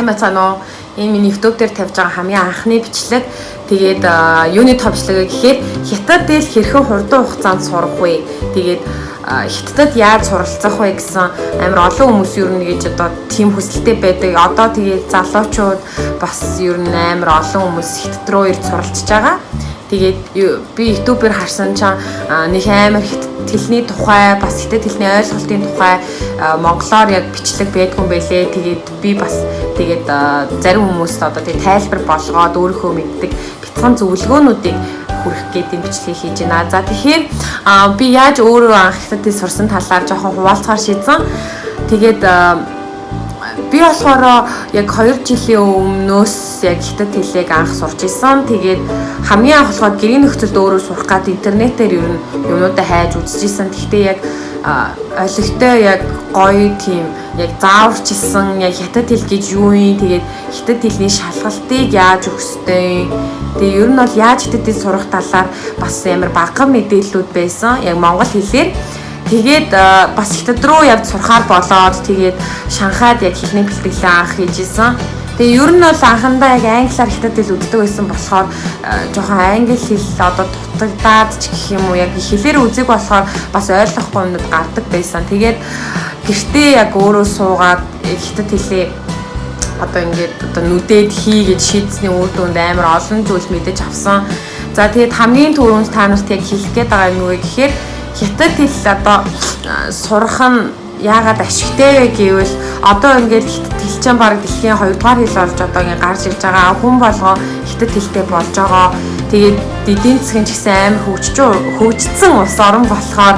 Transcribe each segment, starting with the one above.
сайн байцгаана уу? Энэ миний YouTube дээр тавьж байгаа хамгийн анхны бичлэг. Тэгээд юуны топ бичлэг гэхээр хятад дээр хэрхэн хурдан хугацаанд сурах вэ? Тэгээд хятадд яаж суралцах вэ гэсэн амар олон хүмүүс ер нь гэж одоо тийм хүсэлтэй байдаг. Одоо тэгээд залуучууд бас ер нь амар олон хүмүүс хятад руу ирж суралцж байгаа. Тэгээд би YouTube-ээр харсан чинь нэг амар хятад хэлний тухай бас хятад хэлний ойлголтын тухай монголоор яг бичлэг байдгүй юм байлээ. Тэгээд би бас тэгээд зарим хүмүүст одоо тэгээд тайлбар болгоод өөрийнхөө мэддэг бяцхан зөвлөгөөнүүдийг хүргэх гэдэг бичлэгийг хийж байна. За тэгэхээр би яаж өөрөө анх хятад хэл сурсан талаар жоохон хуваалцахаар шийдсэн. Тэгээд би болохоор яг 2 жилийн өмнөөс яг хятад хэлийг анх сурч исэн. Тэгээд хамгийн анх болохоор гэрийн нөхцөлд өөрөө сурах гад интернетээр ер нь юмнуудаа хайж үзчихсэн. Гэхдээ яг ойлгохтой яг гоё тийм яг зааварчилсан яг хятад хэл гэж юу юм. Тэгээд хятад хэлний шалгалтыг яаж өгөх ёстой. Тэгээд ер нь бол яаж хятад хэл сурах талаар бас амар багахан мэдээллүүд байсан. Яг монгол хэлээр. Тэгээд бас хятад руу явж сурахаар болоод тэгээд Шанхайд яг хэлний бэлтгэлээ анх хийжсэн. Тэгээ ер нь бол анхандаа яг англиар хятад хэл үздэг байсан болохоор жоохон англи хэл одоо дутагдаад ч гэх юм уу яг хэлээр үзэг болохоор бас ойлгохгүй юмуд гардаг байсан. Тэгээд гэртээ яг өөрөө суугаад хятад хэлээ одоо ингээд одоо нүдэд хий гэж шийдсэний үр дүнд амар олон зүйл мэдэж авсан. За тэгээд хамгийн түрүүнд та нарт яг хэлэх гээд байгаа юм уу гэхээр хятад хэл одоо сурах нь яагаад ашигтай вэ гэвэл одоо ингээд хятад хэл чинь баг дэлхийн 2 дугаар хэл болж одоо ингээд гарч ирж байгаа. Хүн болгоо хятад хэлтэй болж байгаа. Тэгээд эдийн засгийн ч гэсэн амар хөгжсөн улс орн болохоор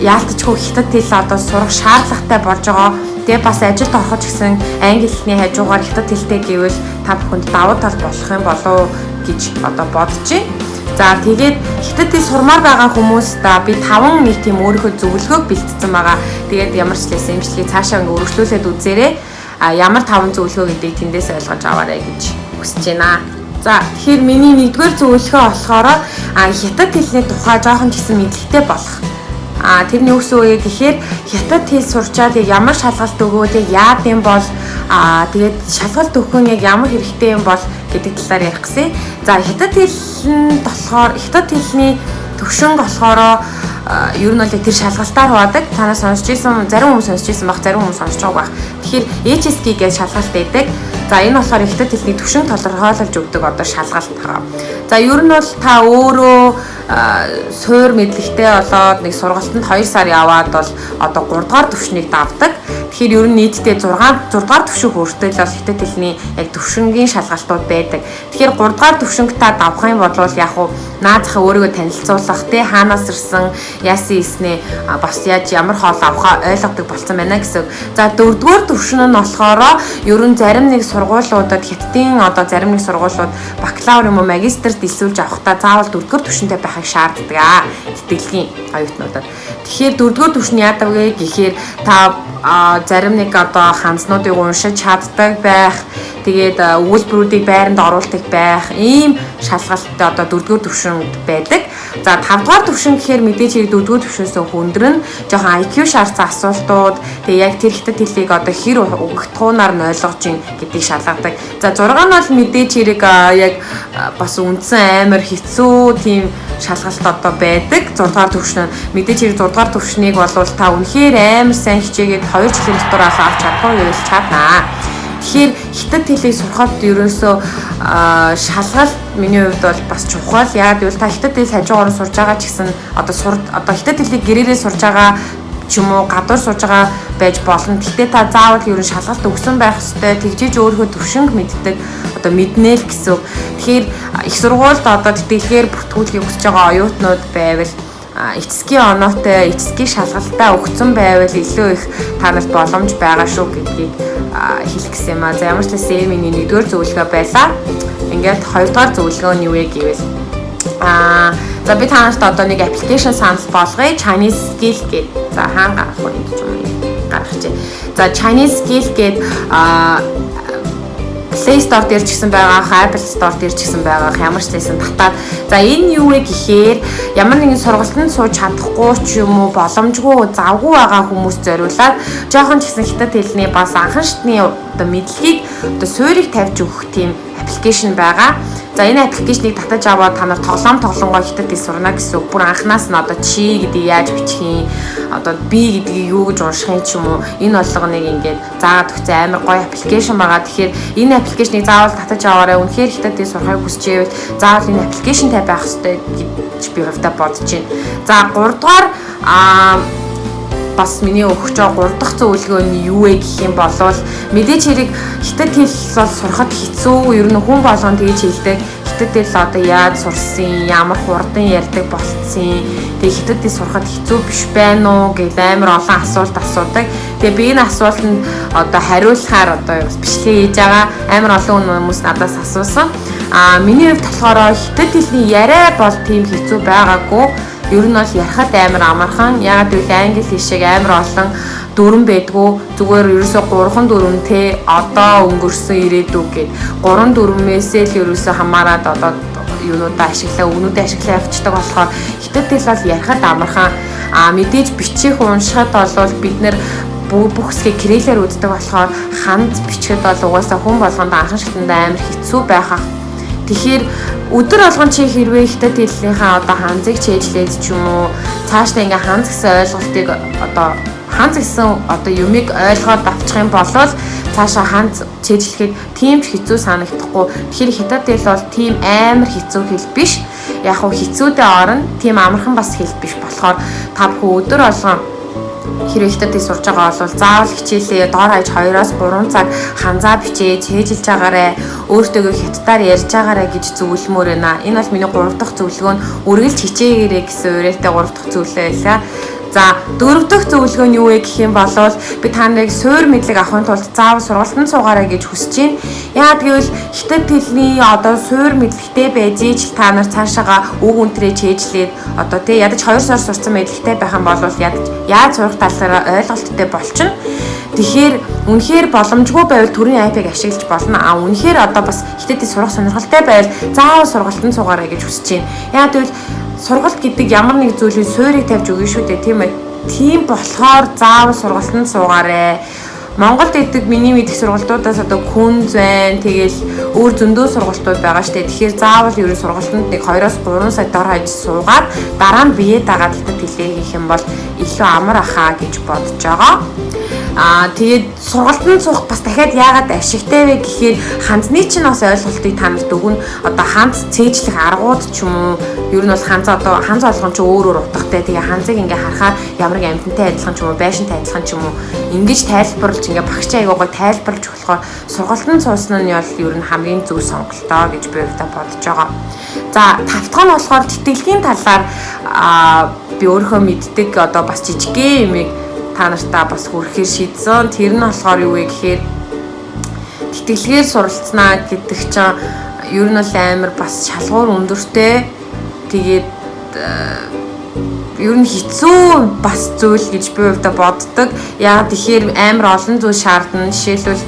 яалтчгүй хятад хэл одоо сурах шаардлагатай болж байгаа. Тэгээ бас ажилд ороход ч гэсэн англи хэлний хажуугаар хятад хэлтэй гэвэл та бүхэнд давуу тал болох юм болов гэж одоо бодож байна. За тэгээд хятад хэл сурмаар байгаа хүмүүст би 5 нэг тийм өөрийнхөө зөвлөгөөг бэлтцсэн байгаа. Тэгээд ямар ч лээс имжлэгийг цаашаа ингээ өргөжлүүлээд үзээрэй. Ямар 5 зөвлөгөө гэдгийг тэндээс ойлгож аваарай гэж хүсэж байна. За тэгэхээр миний нэгдүгээр зөвлөгөө болохоор хятад хэлний тухай жоохон ч гэсэн мэдлэгтэй болох. Тэрний үгс үе гэхээр хятад хэл сурчаад яг ямар шалгалт өгөөд яг яад юм бол тэгээд шалгалт өгөх нь яг ямар хэрэгтэй юм бол гэдэг талаар ярих гэсэн. За хятад хэлэнд болохоор хятад хэлний төвшинг болохоор ер нь бол тэр шалгалтаар хувадаг. Танаа сонсч ирсэн, зарим хүмүүс сонсч ирсэн баг, зарим хүмүүс сонсч байгаа баг. Тэгэхээр HSK гэж шалгалт байдаг. За энэ болохоор хятад хэлний төвшинг тодорхойлж өгдөг одоо шалгалт байгаа. За ер нь бол та өөрөө суур мэдлэгтэй болоод нэг сургалтанд 2 сар яваад бол одоо 3 дугаар төвшнийг давдаг. Тэгэхээр ер нь нийтдээ 6 дугаар төвшин хүртэл бол хятад хэлний яг төвшингийн шалгалтууд байдаг. Тэгэхээр 3 дугаар төвшинг та давах юм бол яг уу наазахаа өөрийгөө танилцуулах, тэ хаанаас ирсэн, яасан ийснэ, бас яаж ямар хоол авахаа ойлгодог болсон байна гэсэн. За 4 дугаар төвшин нь болохоор ер нь зарим нэг сургуулиудад хятадын одоо зарим нэг сургуулиуд бакалавр юм уу магистрт илсүүлж авахдаа заавал 4 дугаар төвшинтэй байхыг шаарддаг тэтгэлийн оюутнуудад. Тэгэхээр 4 дугаар төвшин яадаг вэ гэхээр та зарим нэг одоо хандснуудыг уншиж чаддаг байх, тэгээд өгүүлбэрүүдийг байранд оруулдаг байх, ийм шалгалттай одоо 4 дугаар төвшинд байдаг. За 5 дугаар төвшин гэхээр мэдээж хэрэг 4 дугаар төвшнөөс хөндрөн жоохон IQ шаардсан асуултууд, тэгээд яг тэр хятад хэлийг одоо хэр өгөх туунаар нь ойлгож ийн гэдгийг шалгадаг. За 6 нь бол мэдээж хэрэг яг бас үндсэн амар хэцүү тийм шалгалт одоо байдаг. 6 дугаар төвшин мэдээж хэрэг 6 дугаар төвшнийг бол та үнэхээр амар сайн хичээгээд 2 жилийн дотор авч чадахгүй байвал чаднаа. Тэгэхээр хятад хэлийг сурахад ерөөсөө шалгалт миний хувьд бол бас чухал. Яг гэвэл та хятад хэл хажуугаар нь сурж байгаа ч гэсэн одоо хятад хэлийг гэрээрээ сурж байгаа ч юм уу гадуур сурж байгаа байж болно. Гэхдээ та заавал ерөн шалгалт өгсөн байх ёстой. Тэгжиж өөрийнхөө төвшинг мэддэг одоо мэднэ л гэсэн. Тэгэхээр их сургуульд одоо тэтгэлгээр бүртгүүлэхийг хүсэж байгаа оюутнууд байвал эцэсгийн оноотой, эцэсгийн шалгалтаа өгсөн байвал илүү их та нарт боломж байгаа шүү гэдгийг хэлэх гэсэн юм аа. За ямар ч хэлсэн миний нэгдүгээр зөвлөгөө байлаа. Ингээд 2 дугаар зөвлөгөө нь юу вэ гэвэл за би та нарт одоо нэг аппликейшн санал болгоё. Chinese Skill гэдэг. За хаан гарах вэ гэж юм гаргачих. За Chinese Skill гэдэг Play Store дээр ч гэсэн байгаа, Apple Store дээр ч гэсэн байгаа ямар ч байсан татаад. За энэ юу вэ гэхээр ямар нэгэн сургалтанд сууж чадахгүй ч юм уу боломжгүй завгүй байгаа хүмүүс зориулаад жоохон ч гэсэн хятад хэлний бас анхан шатны одоо мэдлэгийг одоо суурийг тавьж өгөх тийм аппликейшн байгаа. За энэ аппликейшнийг татаж аваад та нар тоглоомгоо хятад хэл сурна гэсэн үг. Бүр анханаас нь одоо чи гэдгийг яаж бичих юм, одоо би гэдгийг юу гэж унших юм ч юм уу. Энэ болгоныг ингээд заагаад өгсөн амар гоё аппликейшн байгаа. Тэгэхээр энэ аппликейшнийг заавал татаж аваарай. Үнэхээр хятад хэл сурахыг хүсчихвэл заавал энэ аппликейшнтай байх хэрэгтэй гэж би хувьдаа бодож байна. За 3 дугаар бас миний өгч байгаа 3 дахь зөвлөгөө нь юу вэ гэх юм бол мэдээж хэрэг хятад хэл бол сурахад хэцүү. Ер нь хүн болгон тэгж хэлдэг. Хятад хэл одоо яаж сурсан, ямар хурдан ярьдаг болцсон. Тэгээ хятад хэл сурахад хэцүү биш байна уу гэж амар олон асуулт асуудаг. Тэгээ би энэ асуултанд одоо хариулахаар одоо бичлэг хийж байгаа. Амар олон хүмүүс надаас асуусан. Миний хувьд болохоор хятад хэлний яриа бол тийм хэцүү байгаагүй. Ер нь бол ярахад амар амархан. Ягаад гэвэл англи хэл шиг амар олон дүрэн байдгүй. Зүгээр ерөөсөө 3 дүрэнтэй одоо өнгөрсөн ирээдүг гээд 3 дүрмээсээ л ерөөсөө хамаарад одоо юунуудаа ашиглаа, өгнүүдээ ашиглаа явчихдаг болохоор хятад хэл бол ярахад амархан. Мэдээж бичих уншихад бол бид нэр бүх хэсгийг кириллээр үздэг болохоор ханд бичгэд бол угаасаа хүн болгонд анхан шатанда амар хэцүү байхаа. Тэгэхээр өдөр болгон чи хэрвээ хятад хэлнийхээ одоо ханзыг чийжлээд ч юм уу цаашдаа ингээ ханз гэсэн ойлголтыг одоо ханз гэсэн одоо юмыг ойлгоод авчих юм бол цаашаа ханз чийжлэхэд тийм ч хэцүү санагдахгүй. Тэгэхээр хятад хэл бол тийм амар хэцүү хэл биш. Яг хөө хэцүүдээ орно. Тийм амархан бас хэл биш болохоор та бүхэн өдөр болгон хэрвээ хятад хэл сурж байгаа бол заавал хичээлээ доор хаяж 2-3 цаг ханзаа бичээ цээжилж байгаарэ. Өөртөө хятадаар ярьж байгаарэ гэж зөвлөмөр байна. Энэ бол миний 3 дахь зөвлөгөө нь үргэлж хичээгээрэй гэсэн уриалтай 3 дахь зөвлөгөө байлаа. За 4 дахь зөвлөгөө нь юу вэ гэх юм бол би та нарыг суур мэдлэг авахын тулд заавал сургалтанд суугаарай гэж хүсэж байна. Яагаад гэвэл хятад хэлний одоо суур мэдлэгтэй байж ич та нар цаашаага үг үнтрээ чийжлээд одоо тий ядаж 2 сар сурцсан мэдлэгтэй байх юм бол яаж сурах талаараа ойлголттой болчихно. Тэгэхээр үнэхээр боломжгүй байвал төрийн IP-г ашиглаж болно. Үнэхээр одоо бас хятад хэл сурах сонирхолтой байвал заавал сургалтанд суугаарай гэж хүсэж байна. Яагаад гэвэл сургалт гэдэг ямар нэг зүйлийг суурийг тавьж өгнө шүү дээ, тийм ээ. Тийм болохоор заавал сургалтанд суугаарай. Монголд идэг миний мэдих сургалтуудаас одоо Күнз байна. Тэгэл өөр зөндөө сургалтууд байгаа штэ. Тэгэхээр заавал ерөн сургалтанд нэг 2-3 сая дор хаяж суугаад дараа нь бие дагаад хятад хэлээ хийх юм бол илүү амар ахаа гэж бодож байгаа. Тэгээд сургалтанд суух бас дахиад яагаад ашигтай вэ гэхээр ханзны чинь бас ойлголтыг та нарт өгнө. Одоо ханз цээжлэх аргууд ч юм уу ер нь бол ханз болгон ч өөр утгатай. Тэгээ ханзыг ингээ харахаар ямар нэг амьтантай адилхан ч юм уу, байшинтай адилхан ч юм уу ингэж тайлбарлаж ингээ багшаа айгуугаа тайлбарлаж болохоор сургалтанд суусан нь бол ер нь хамгийн зөв сонголтоо гэж би өөртөө бодож байгаа. За 5 дахь нь болохоор тэтгэлгийн талаар би өөрөө мэддэг одоо бас жижигхэн юмыг та нартаа бас хүрэхээр шийдсэн. Тэр нь болохоор юу вэ гэхээр тэтгэлгээр суралцнаа гэдэг чинь ер нь бол амар бас шалгуур өндөртэй. Тэгээд ер нь хэцүү бас зүйл гэж би өөртөө боддог. Яг тэгэхээр амар олон зүйл шаардна. Жишээлбэл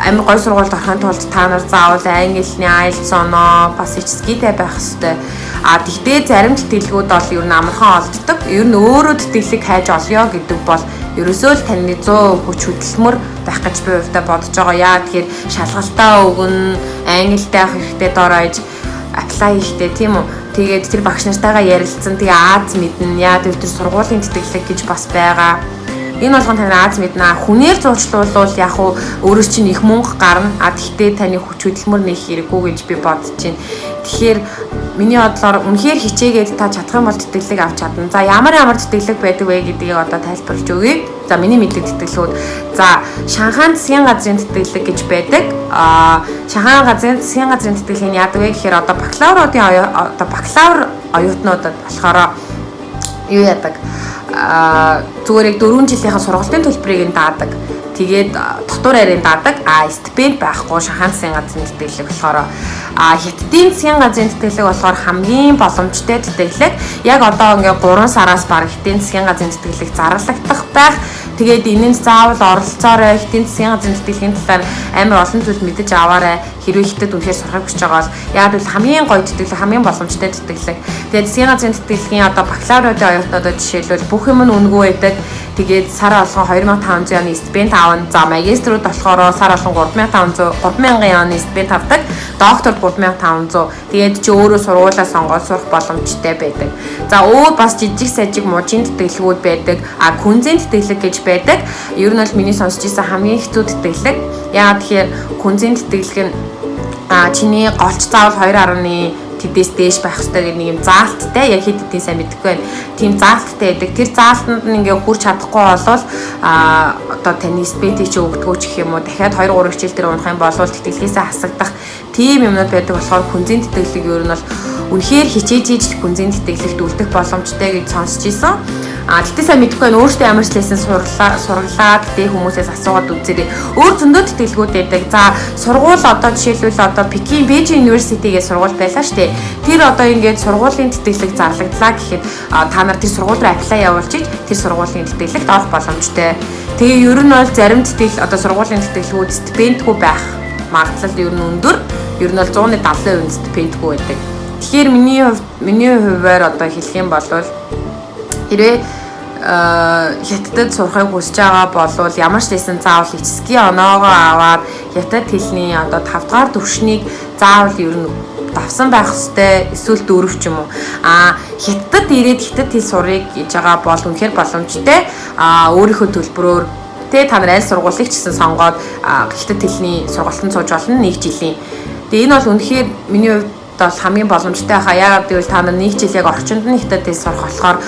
амар гой сургуульд орохын тулд та нар заавал англи хэлний IELTS оноо бас HSK-тэй байх хэрэгтэй. Тэгтээ зарим тэтгэлгүүд бол ер нь амархан олддог. Ер нь өөрөө тэтгэлэг хайж олё гэдэг бол ерөөсөө л таны 100% хүч хөдөлмөр байх гэж би өөртөө бодож байгаа. Яа тэгэхээр шалгалтаа өгнө, англитай авах хэрэгтэй доор хаяж apply хийхдээ тийм үү. Тэгээд тэр багш нартайгаа ярилцсан. Тэгээ Аз мэднэ. Яа тэр сургуулийн тэтгэлэг гэж бас байгаа. Энэ болгон таны Аз мэднэ. Хүнээр зуучлуулвал яг уу өөрөөс чинь их мөнгө гарна. Тэгтээ таны хүч хөдөлмөр нэх хэрэггүй гэж би бодож байна. Тэгэхээр миний бодлоор үнэхээр хичээгээд та чадах юм бол тэтгэлэг авч чадна. За ямар тэтгэлэг байдаг вэ гэдгийг одоо тайлбарлаж өгье. За миний мэдлэг тэтгэлгүүд. За Шанхай засгийн газрын тэтгэлэг гэж байдаг. Шанхай засгийн газрын тэтгэлэг нь яадаг вэ гэхээр одоо бакалавр оюутнуудад болохоор юу яадаг? Зүгээр яг 4 жилийнхаа сургалтын төлбөрийг нь даадаг. Тэгээд дотор арийн даадаг. Стипенд байхгүй Шанхай засгийн газрын тэтгэлэг болохоор Хятадын засгийн газрын тэтгэлэг болохоор хамгийн боломжтой тэтгэлэг. Яг одоо ингээ 3 сараас баг Хятадын засгийн газрын тэтгэлэг зарлагдах байх. Тэгээд энэнд заавал оролцоорой, хятадын засгийн газрын тэтгэлгийн талаар амар олон зүйл мэдэж аваарай. Хэрвээ хятад үнэхээр сурахыг хүсэж байгаа бол яг л хамгийн гоё тэтгэлэг, хамгийн боломжтой тэтгэлэг. Тэгээд засгийн газрын тэтгэлгийн одоо бакалавруудын оюутнуудад жишээлбэл бүх юм нь үнэгүй байдаг. Тэгээд сар болгон 2500 оны стипенд авна. За магиструуд болохоор сар болгон 3000 оны стипенд авдаг. Докторд 3500. Тэгээд чи өөрөө сургуулаа сонгоод сурах боломжтой байдаг. За өөр бас жижиг сажиг мужийн тэтгэлгүүд байдаг. Күнзийн тэтгэлэг гэж байдаг. Ер нь бол миний сонсч ирсэн хамгийн хэцүү тэтгэлэг. Яагаад тэгэхээр күнзийн тэтгэлэг нь чиний голч заавал 2.1 тэдээс дээш байх хэрэгтэй гэх нэг юм заалттай яг хэд хэдийн сайн мэдэхгүй байна. Тийм заалттай байдаг. Тэр заалтанд нь ингээ хүрч чадахгүй болвол одоо таны спетийг чи өгдөггүй ч гэх юм уу дахиад 2-3 хичээл дээр унах юм бол тэтгэлгээсээ хасагдах тийм юмнууд байдаг болохоор күнзийн тэтгэлэг ер нь бол үнэхээр хичээж ийж күнзийн тэтгэлэгт үлдэх боломжтой гэж сонсч ийсэн. Тэгтээ сайн мэдэхгүй байна. Өөртөө ямар ч лесен сургалаа гэдэг хүмүүсээс асуугаад үзээрэй. Өөр зөндөө тэтгэлгүүд байдаг. За сургууль одоо жишээлбэл одоо Пекин Бээжин University-гээ сургууль байлаа шүү дээ. Тэр одоо ингээд сургуулийн тэтгэлэг зарлагдлаа гэхэд та нар тэр сургууль руу apply явуулчих тэр сургуулийн тэтгэлэгт орох боломжтой. Тэгээ ер нь бол зарим тэтгэл одоо сургуулийн тэтгэлгүүд стипендгүй байх магадлал ер нь өндөр. Ер нь бол 170% стипендгүй байдаг. Тэгэхээр миний хувьд одоо хэлэх юм бол хэрвээ хятадд сурахыг хүсэж байгаа бол ямар ч лесен заавал HSK оноогоо аваад хятад хэлний одоо 5 дугаар төвшнийг заавал ер нь давсан байх хэвээр эсвэл 4 ч юм уу. Хятадд ирээд хятад хэл сурыг гэж байгаа бол үнэхээр боломжтой. Өөрийнхөө төлбөрөөр та нар аль сургуулийг ч гэсэн сонгоод хятад хэлний сургалтанд сууж болно 1 жилийн. Тэгээ энэ бол үнэхээр миний хувьд бол хамгийн боломжтой хаа. Яагаад гэвэл та нар нэг жил яг орчинд нь хятад хэл сурах болохоор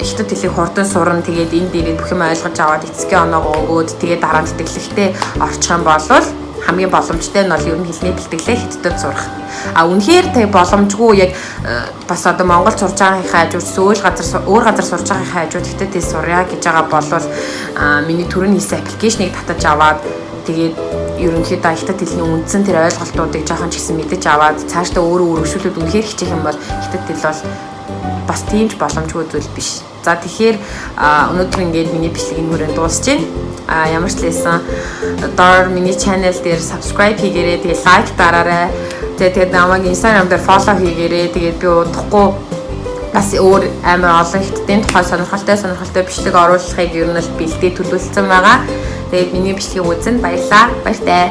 хятад хэлийг хурдан сурна. Тэгээд энэ дээрээ бүх юм ойлгож аваад эцгийн оноогоо өгөөд тэгээд дараа нь тэтгэлэгтэй орчих юм бол хамгийн боломжтой нь бол ер нь хэлний бэлтгэлээ хятадд сурах. Үнэхээр тэг боломжгүй яг бас одоо Монголд сурж байгаагийнхаа хажууд өөр газар сурж байгаагийнхаа хажууд хятад хэл сурья гэж байгаа бол миний түрүүний хэлсэн аппликейшнийг татаж аваад тэгээд ерөнхийдөө хятад хэлний үндсэн тэр ойлголтуудыг жоохон ч гэсэн мэдэж аваад цаашдаа өөрөө өргөжүүлээд үнэхээр хичээх юм бол хятад хэл бол бас тийм ч боломжгүй зүйл биш. За тэгэхээр өнөөдөр ингээд миний бичлэгийн хүрээнд дуусчихъя. Ямар ч лээсэн доор миний channel дээр subscribe хийгээрэй, тэгээд like дараарай. Тэгээд намайг Instagram дээр follow хийгээрэй. Тэгээд би удахгүй бас өөр амар олон хятадын тухай сонирхолтой бичлэг оруулахыг ер нь л бэлдээ төлөвлөсөн байгаа. Тэгээд миний бичлэгийг үзэн баярлалаа. Баяртай.